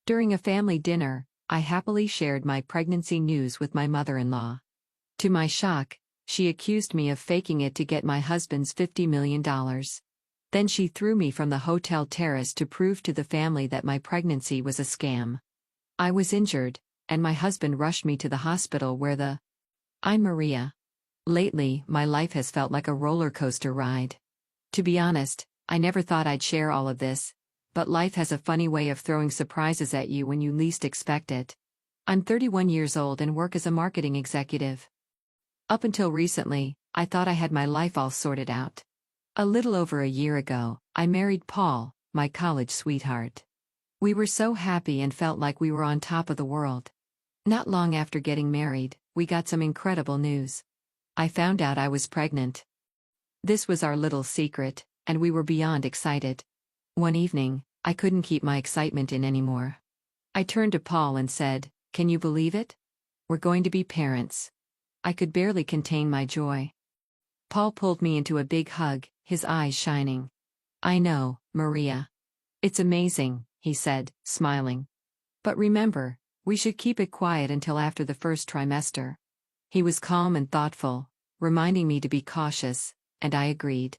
During a family dinner, I happily shared my pregnancy news with my mother-in-law. To my shock, she accused me of faking it to get my husband's $50 million. Then she threw me from the hotel terrace to prove to the family that my pregnancy was a scam. I was injured, and my husband rushed me to the hospital where I'm Maria. Lately, my life has felt like a roller coaster ride. To be honest, I never thought I'd share all of this, but life has a funny way of throwing surprises at you when you least expect it. I'm 31 years old and work as a marketing executive. Up until recently, I thought I had my life all sorted out. A little over a year ago, I married Paul, my college sweetheart. We were so happy and felt like we were on top of the world. Not long after getting married, we got some incredible news. I found out I was pregnant. This was our little secret, and we were beyond excited. One evening, I couldn't keep my excitement in anymore. I turned to Paul and said, "Can you believe it? We're going to be parents." I could barely contain my joy. Paul pulled me into a big hug, his eyes shining. "I know, Maria. It's amazing," he said, smiling. "But remember, we should keep it quiet until after the first trimester." He was calm and thoughtful, reminding me to be cautious, and I agreed.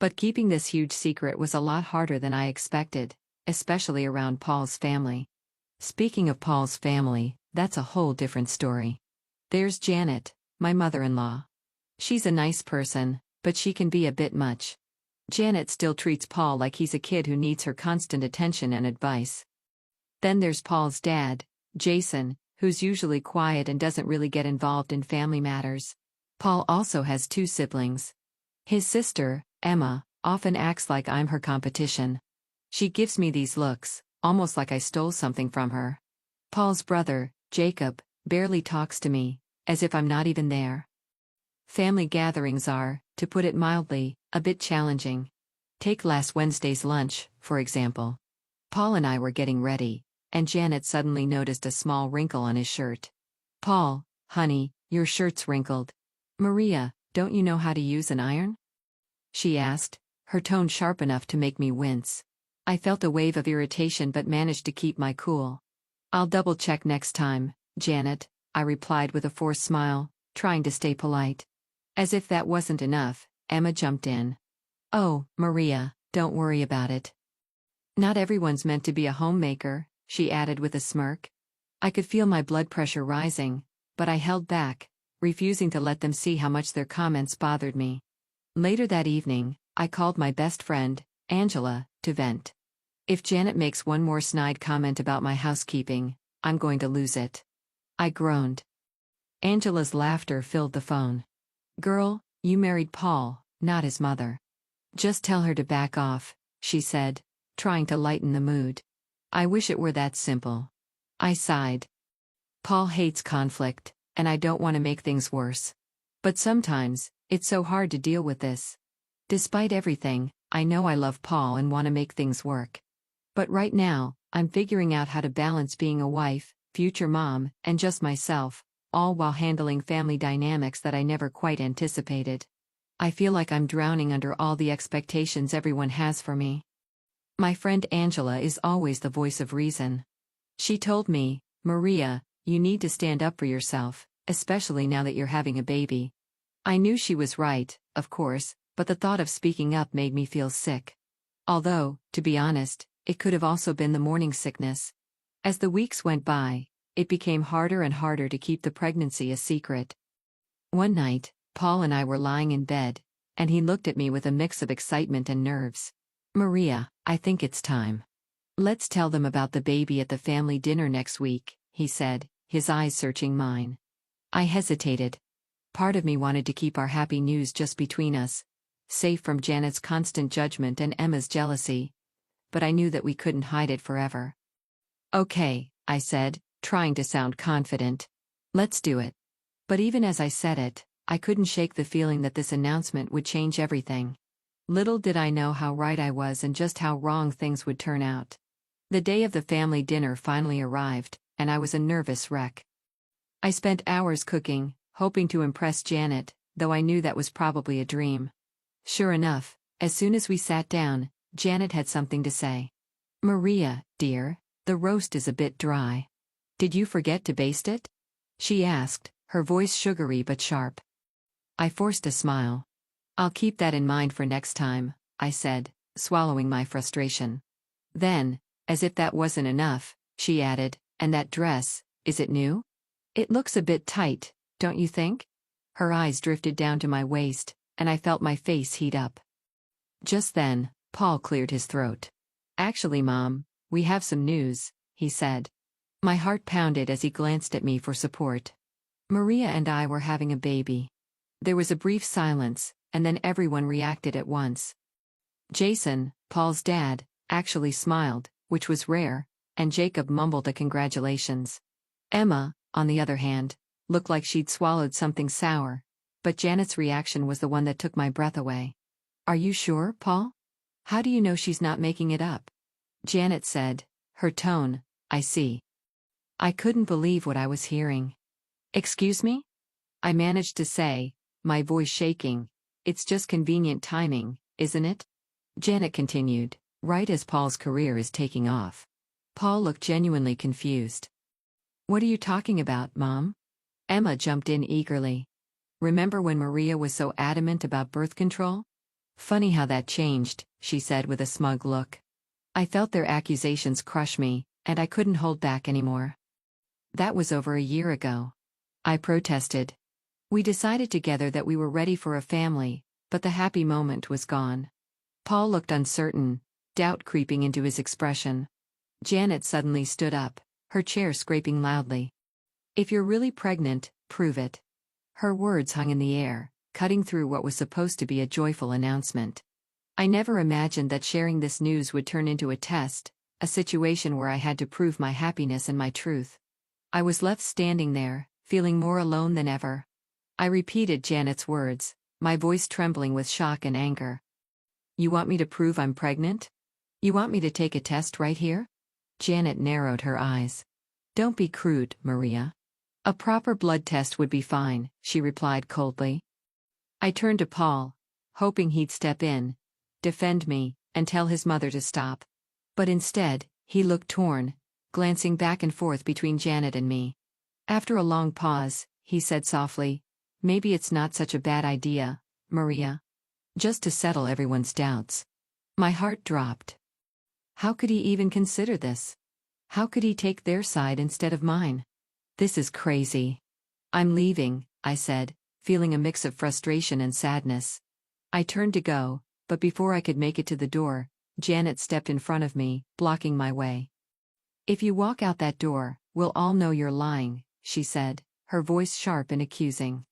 But keeping this huge secret was a lot harder than I expected, especially around Paul's family. Speaking of Paul's family, that's a whole different story. There's Janet, my mother-in-law. She's a nice person, but she can be a bit much. Janet still treats Paul like he's a kid who needs her constant attention and advice. Then there's Paul's dad, Jason, who's usually quiet and doesn't really get involved in family matters. Paul also has two siblings. His sister, Emma, often acts like I'm her competition. She gives me these looks, almost like I stole something from her. Paul's brother, Jacob, barely talks to me, as if I'm not even there. Family gatherings are, to put it mildly, a bit challenging. Take last Wednesday's lunch, for example. Paul and I were getting ready, and Janet suddenly noticed a small wrinkle on his shirt. "Paul, honey, your shirt's wrinkled. Maria, don't you know how to use an iron?" she asked, her tone sharp enough to make me wince. I felt a wave of irritation but managed to keep my cool. "I'll double-check next time, Janet," I replied with a forced smile, trying to stay polite. As if that wasn't enough, Emma jumped in. "Oh, Maria, don't worry about it. Not everyone's meant to be a homemaker," she added with a smirk. I could feel my blood pressure rising, but I held back, refusing to let them see how much their comments bothered me. Later that evening, I called my best friend, Angela, to vent. If Janet makes one more snide comment about my housekeeping, I'm going to lose it. I groaned. Angela's laughter filled the phone. "Girl, you married Paul, not his mother. Just tell her to back off," she said, trying to lighten the mood. I wish it were that simple. I sighed. Paul hates conflict, and I don't want to make things worse. But sometimes, it's so hard to deal with this. Despite everything, I know I love Paul and want to make things work. But right now, I'm figuring out how to balance being a wife, future mom, and just myself, all while handling family dynamics that I never quite anticipated. I feel like I'm drowning under all the expectations everyone has for me. My friend Angela is always the voice of reason. She told me, "Maria, you need to stand up for yourself, especially now that you're having a baby." I knew she was right, of course, but the thought of speaking up made me feel sick. Although, to be honest, it could have also been the morning sickness. As the weeks went by, it became harder and harder to keep the pregnancy a secret. One night, Paul and I were lying in bed, and he looked at me with a mix of excitement and nerves. "Maria, I think it's time. Let's tell them about the baby at the family dinner next week," he said, his eyes searching mine. I hesitated. Part of me wanted to keep our happy news just between us, safe from Janet's constant judgment and Emma's jealousy. But I knew that we couldn't hide it forever. "Okay," I said, trying to sound confident. "Let's do it." But even as I said it, I couldn't shake the feeling that this announcement would change everything. Little did I know how right I was and just how wrong things would turn out. The day of the family dinner finally arrived, and I was a nervous wreck. I spent hours cooking, hoping to impress Janet, though I knew that was probably a dream. Sure enough, as soon as we sat down, Janet had something to say. "Maria, dear, The roast is a bit dry. Did you forget to baste it? She asked, her voice sugary but sharp. I forced a smile. I'll keep that in mind for next time, I said, swallowing my frustration. Then, as if that wasn't enough, she added, and that dress, is it new? It looks a bit tight, don't you think? Her eyes drifted down to my waist, and I felt my face heat up. Just then, Paul cleared his throat. Actually, Mom, we have some news, he said. My heart pounded as he glanced at me for support. Maria and I were having a baby. There was a brief silence, and then everyone reacted at once. Jason, Paul's dad, actually smiled, which was rare, and Jacob mumbled a congratulations. Emma, on the other hand, looked like she'd swallowed something sour, but Janet's reaction was the one that took my breath away. Are you sure, Paul? How do you know she's not making it up? Janet said, her tone, I see. I couldn't believe what I was hearing. Excuse me? I managed to say, my voice shaking. It's just convenient timing, isn't it? Janet continued, right as Paul's career is taking off. Paul looked genuinely confused. What are you talking about, Mom? Emma jumped in eagerly. Remember when Maria was so adamant about birth control? Funny how that changed, she said with a smug look. I felt their accusations crush me, and I couldn't hold back anymore. That was over a year ago. I protested. We decided together that we were ready for a family, but the happy moment was gone. Paul looked uncertain, doubt creeping into his expression. Janet suddenly stood up, her chair scraping loudly. If you're really pregnant, prove it. Her words hung in the air, cutting through what was supposed to be a joyful announcement. I never imagined that sharing this news would turn into a test, a situation where I had to prove my happiness and my truth. I was left standing there, feeling more alone than ever. I repeated Janet's words, my voice trembling with shock and anger. You want me to prove I'm pregnant? You want me to take a test right here? Janet narrowed her eyes. Don't be crude, Maria. A proper blood test would be fine, she replied coldly. I turned to Paul, hoping he'd step in, defend me, and tell his mother to stop. But instead, he looked torn, glancing back and forth between Janet and me. After a long pause, he said softly, maybe it's not such a bad idea, Maria. Just to settle everyone's doubts. My heart dropped. How could he even consider this? How could he take their side instead of mine? This is crazy. I'm leaving, I said, feeling a mix of frustration and sadness. I turned to go, but before I could make it to the door, Janet stepped in front of me, blocking my way. If you walk out that door, we'll all know you're lying, she said, her voice sharp and accusing.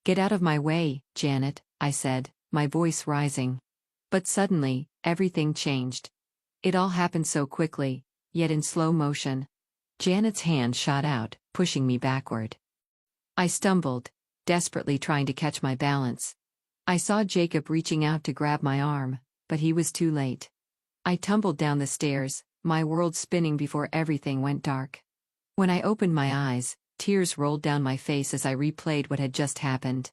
Get out of my way, Janet, I said, my voice rising. But suddenly, everything changed. It all happened so quickly, yet in slow motion. Janet's hand shot out, pushing me backward. I stumbled, desperately trying to catch my balance. I saw Jacob reaching out to grab my arm, but he was too late. I tumbled down the stairs, my world spinning before everything went dark. When I opened my eyes, tears rolled down my face as I replayed what had just happened.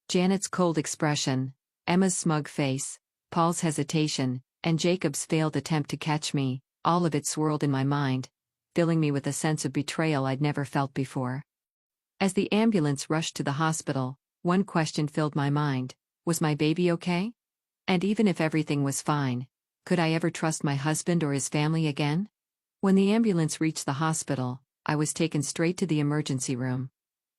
Janet's cold expression, Emma's smug face, Paul's hesitation, and Jacob's failed attempt to catch me, all of it swirled in my mind, filling me with a sense of betrayal I'd never felt before. As the ambulance rushed to the hospital, one question filled my mind, was my baby okay? And even if everything was fine, could I ever trust my husband or his family again? When the ambulance reached the hospital, I was taken straight to the emergency room.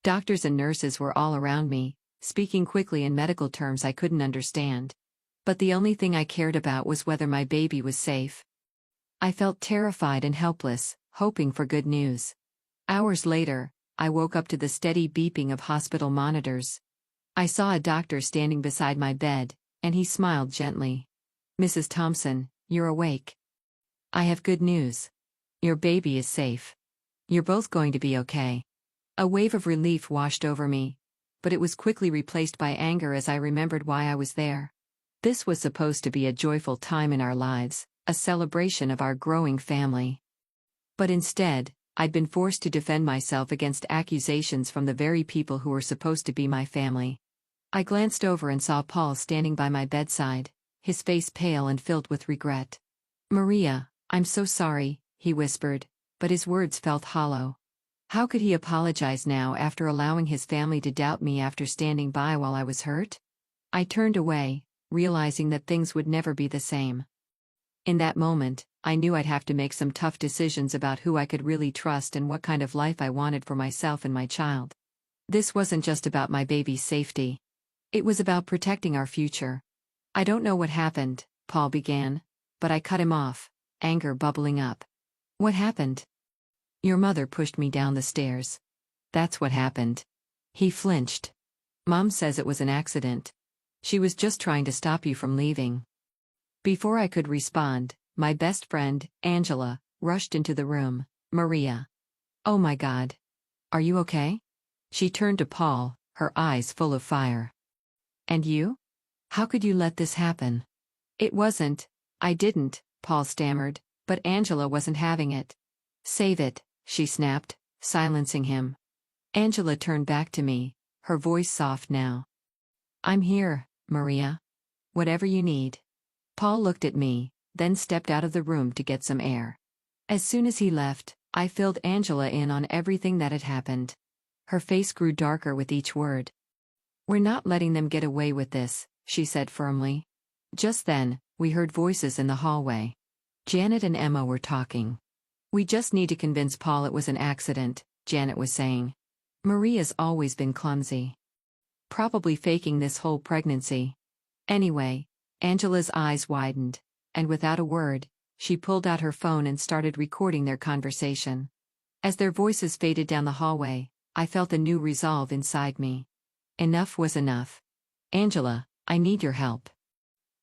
Doctors and nurses were all around me, speaking quickly in medical terms I couldn't understand. But the only thing I cared about was whether my baby was safe. I felt terrified and helpless, hoping for good news. Hours later, I woke up to the steady beeping of hospital monitors. I saw a doctor standing beside my bed, and he smiled gently. Mrs. Thompson, you're awake. I have good news. Your baby is safe. You're both going to be okay. A wave of relief washed over me, but it was quickly replaced by anger as I remembered why I was there. This was supposed to be a joyful time in our lives, a celebration of our growing family. But instead, I'd been forced to defend myself against accusations from the very people who were supposed to be my family. I glanced over and saw Paul standing by my bedside, his face pale and filled with regret. Maria, I'm so sorry, he whispered, but his words felt hollow. How could he apologize now after allowing his family to doubt me after standing by while I was hurt? I turned away, realizing that things would never be the same. In that moment, I knew I'd have to make some tough decisions about who I could really trust and what kind of life I wanted for myself and my child. This wasn't just about my baby's safety. It was about protecting our future. I don't know what happened, Paul began, but I cut him off, anger bubbling up. What happened? Your mother pushed me down the stairs. That's what happened. He flinched. Mom says it was an accident. She was just trying to stop you from leaving. Before I could respond, my best friend, Angela, rushed into the room. Maria. Oh my God. Are you okay? She turned to Paul, her eyes full of fire. And you? How could you let this happen? It wasn't, I didn't, Paul stammered, but Angela wasn't having it. Save it, she snapped, silencing him. Angela turned back to me, her voice soft now. I'm here, Maria. Whatever you need. Paul looked at me, then stepped out of the room to get some air. As soon as he left, I filled Angela in on everything that had happened. Her face grew darker with each word. We're not letting them get away with this, she said firmly. Just then, we heard voices in the hallway. Janet and Emma were talking. We just need to convince Paul it was an accident, Janet was saying. Maria's always been clumsy. Probably faking this whole pregnancy. Anyway, Angela's eyes widened, and without a word, she pulled out her phone and started recording their conversation. As their voices faded down the hallway, I felt a new resolve inside me. Enough was enough. Angela, I need your help.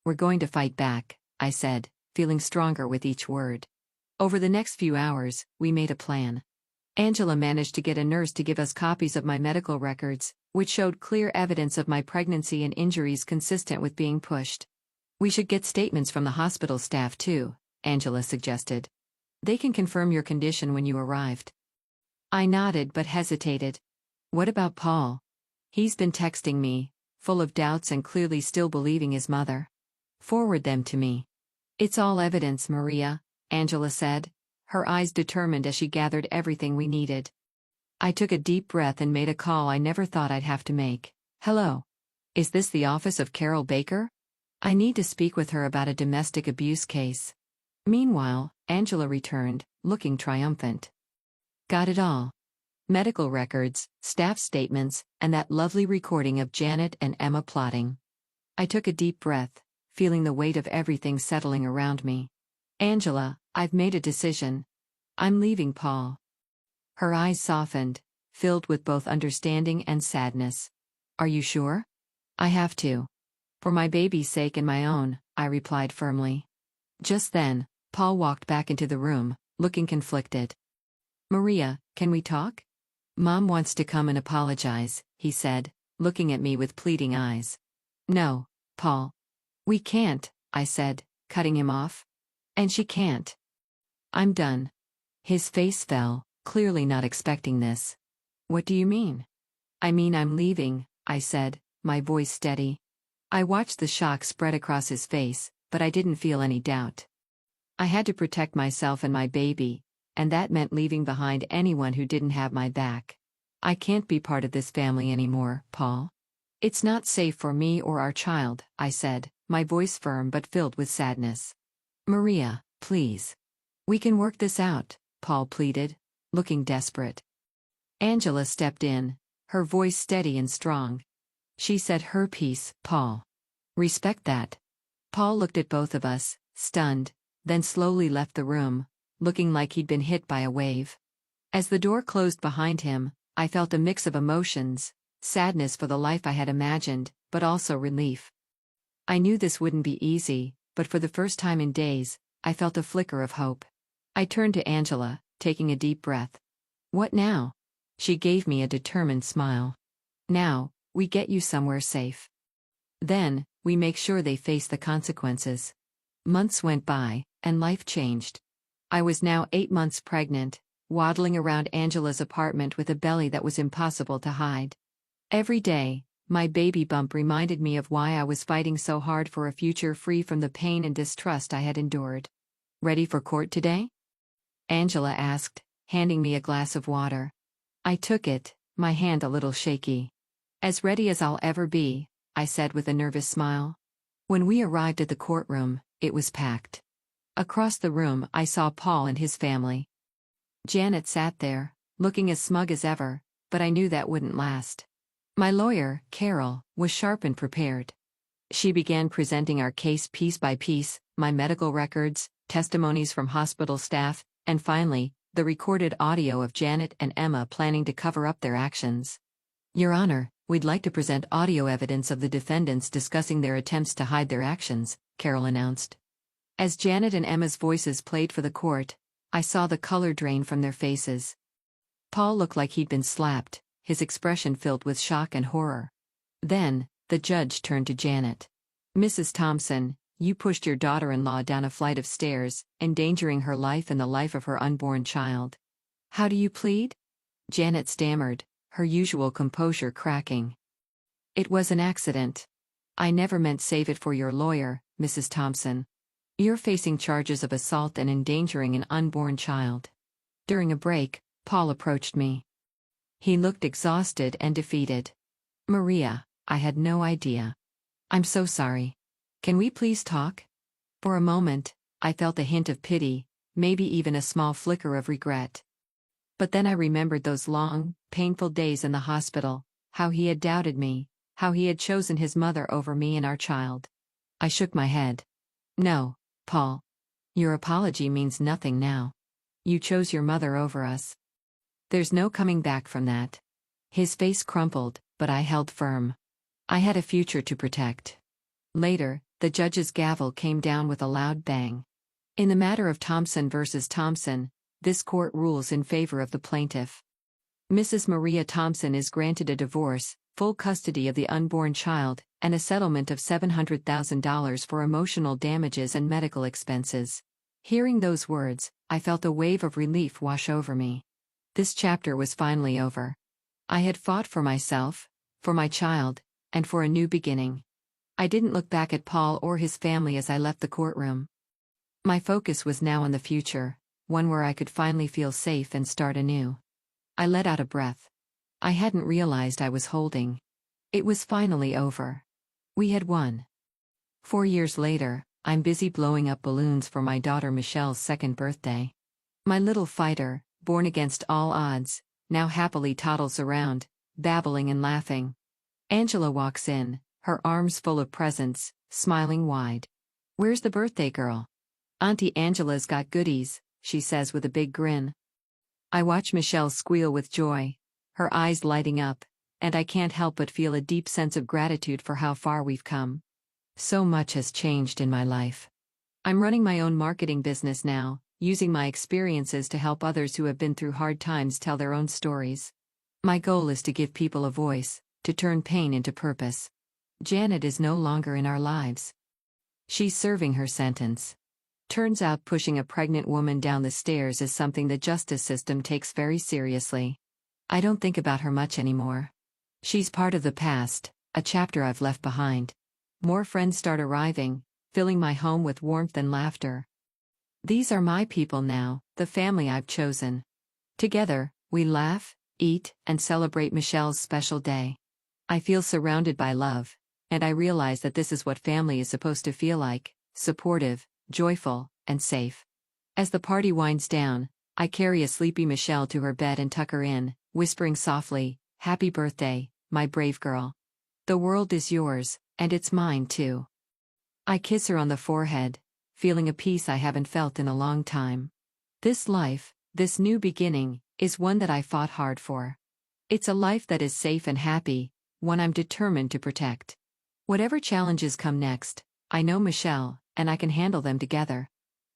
We're going to fight back, I said, feeling stronger with each word. Over the next few hours, we made a plan. Angela managed to get a nurse to give us copies of my medical records, which showed clear evidence of my pregnancy and injuries consistent with being pushed. We should get statements from the hospital staff too, Angela suggested. They can confirm your condition when you arrived. I nodded but hesitated. What about Paul? He's been texting me, full of doubts and clearly still believing his mother. Forward them to me. It's all evidence, Maria, Angela said, her eyes determined as she gathered everything we needed. I took a deep breath and made a call I never thought I'd have to make. Hello. Is this the office of Carol Baker? I need to speak with her about a domestic abuse case. Meanwhile, Angela returned, looking triumphant. Got it all. Medical records, staff statements, and that lovely recording of Janet and Emma plotting. I took a deep breath, feeling the weight of everything settling around me. Angela, I've made a decision. I'm leaving Paul. Her eyes softened, filled with both understanding and sadness. Are you sure? I have to. For my baby's sake and my own, I replied firmly. Just then, Paul walked back into the room, looking conflicted. Maria, can we talk? Mom wants to come and apologize, he said, looking at me with pleading eyes. No, Paul. We can't, I said, cutting him off. And she can't. I'm done. His face fell, clearly not expecting this. What do you mean? I mean I'm leaving, I said, my voice steady. I watched the shock spread across his face, but I didn't feel any doubt. I had to protect myself and my baby, and that meant leaving behind anyone who didn't have my back. I can't be part of this family anymore, Paul. It's not safe for me or our child, I said, my voice firm but filled with sadness. Maria, please. We can work this out, Paul pleaded, looking desperate. Angela stepped in, her voice steady and strong. She said her piece, Paul. Respect that. Paul looked at both of us, stunned, then slowly left the room, looking like he'd been hit by a wave. As the door closed behind him, I felt a mix of emotions, sadness for the life I had imagined, but also relief. I knew this wouldn't be easy, but for the first time in days, I felt a flicker of hope. I turned to Angela, taking a deep breath. What now? She gave me a determined smile. Now, we get you somewhere safe. Then, we make sure they face the consequences. Months went by, and life changed. I was now 8 months pregnant, waddling around Angela's apartment with a belly that was impossible to hide. Every day, my baby bump reminded me of why I was fighting so hard for a future free from the pain and distrust I had endured. Ready for court today? Angela asked, handing me a glass of water. I took it, my hand a little shaky. "As ready as I'll ever be," I said with a nervous smile. When we arrived at the courtroom, it was packed. Across the room, I saw Paul and his family. Janet sat there, looking as smug as ever, but I knew that wouldn't last. My lawyer, Carol, was sharp and prepared. She began presenting our case piece by piece, my medical records, testimonies from hospital staff, and finally, the recorded audio of Janet and Emma planning to cover up their actions. "Your Honor, we'd like to present audio evidence of the defendants discussing their attempts to hide their actions," Carol announced. As Janet and Emma's voices played for the court, I saw the color drain from their faces. Paul looked like he'd been slapped, his expression filled with shock and horror. Then, the judge turned to Janet. "Mrs. Thompson, you pushed your daughter-in-law down a flight of stairs, endangering her life and the life of her unborn child. How do you plead?" Janet stammered, her usual composure cracking. "It was an accident. I never meant save it for your lawyer, Mrs. Thompson. You're facing charges of assault and endangering an unborn child." During a break, Paul approached me. He looked exhausted and defeated. "Maria, I had no idea. I'm so sorry. Can we please talk?" For a moment, I felt a hint of pity, maybe even a small flicker of regret. But then I remembered those long, painful days in the hospital, how he had doubted me, how he had chosen his mother over me and our child. I shook my head. "No, Paul. Your apology means nothing now. You chose your mother over us. There's no coming back from that." His face crumpled, but I held firm. I had a future to protect. Later, the judge's gavel came down with a loud bang. In the matter of Thompson versus Thompson, this court rules in favor of the plaintiff. Mrs. Maria Thompson is granted a divorce, full custody of the unborn child, and a settlement of $700,000 for emotional damages and medical expenses. Hearing those words, I felt a wave of relief wash over me. This chapter was finally over. I had fought for myself, for my child, and for a new beginning. I didn't look back at Paul or his family as I left the courtroom. My focus was now on the future, one where I could finally feel safe and start anew. I let out a breath. I hadn't realized I was holding. It was finally over. We had won. 4 years later, I'm busy blowing up balloons for my daughter Michelle's second birthday. My little fighter, born against all odds, now happily toddles around, babbling and laughing. Angela walks in, her arms full of presents, smiling wide. "Where's the birthday girl?" "Auntie Angela's got goodies," she says with a big grin. I watch Michelle squeal with joy, her eyes lighting up, and I can't help but feel a deep sense of gratitude for how far we've come. So much has changed in my life. I'm running my own marketing business now, using my experiences to help others who have been through hard times tell their own stories. My goal is to give people a voice, to turn pain into purpose. Janet is no longer in our lives. She's serving her sentence. Turns out pushing a pregnant woman down the stairs is something the justice system takes very seriously. I don't think about her much anymore. She's part of the past, a chapter I've left behind. More friends start arriving, filling my home with warmth and laughter. These are my people now, the family I've chosen. Together, we laugh, eat, and celebrate Michelle's special day. I feel surrounded by love, and I realize that this is what family is supposed to feel like: supportive, joyful, and safe. As the party winds down, I carry a sleepy Michelle to her bed and tuck her in, whispering softly, "Happy birthday, my brave girl. The world is yours, and it's mine too." I kiss her on the forehead, feeling a peace I haven't felt in a long time. This life, this new beginning, is one that I fought hard for. It's a life that is safe and happy, one I'm determined to protect. Whatever challenges come next, I know Michelle, and I can handle them together.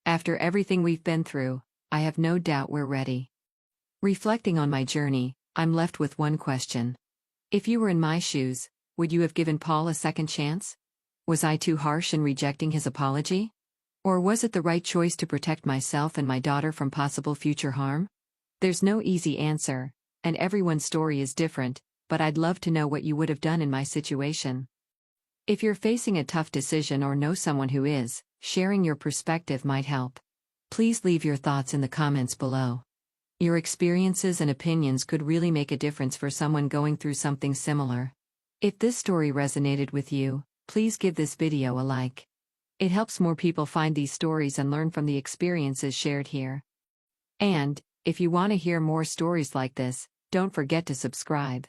After everything we've been through, I have no doubt we're ready. Reflecting on my journey, I'm left with one question. If you were in my shoes, would you have given Paul a second chance? Was I too harsh in rejecting his apology? Or was it the right choice to protect myself and my daughter from possible future harm? There's no easy answer, and everyone's story is different, but I'd love to know what you would have done in my situation. If you're facing a tough decision or know someone who is, sharing your perspective might help. Please leave your thoughts in the comments below. Your experiences and opinions could really make a difference for someone going through something similar. If this story resonated with you, please give this video a like. It helps more people find these stories and learn from the experiences shared here. And, if you want to hear more stories like this, don't forget to subscribe.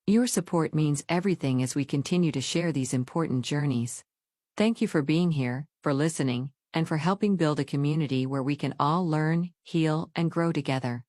Your support means everything as we continue to share these important journeys. Thank you for being here, for listening, and for helping build a community where we can all learn, heal, and grow together.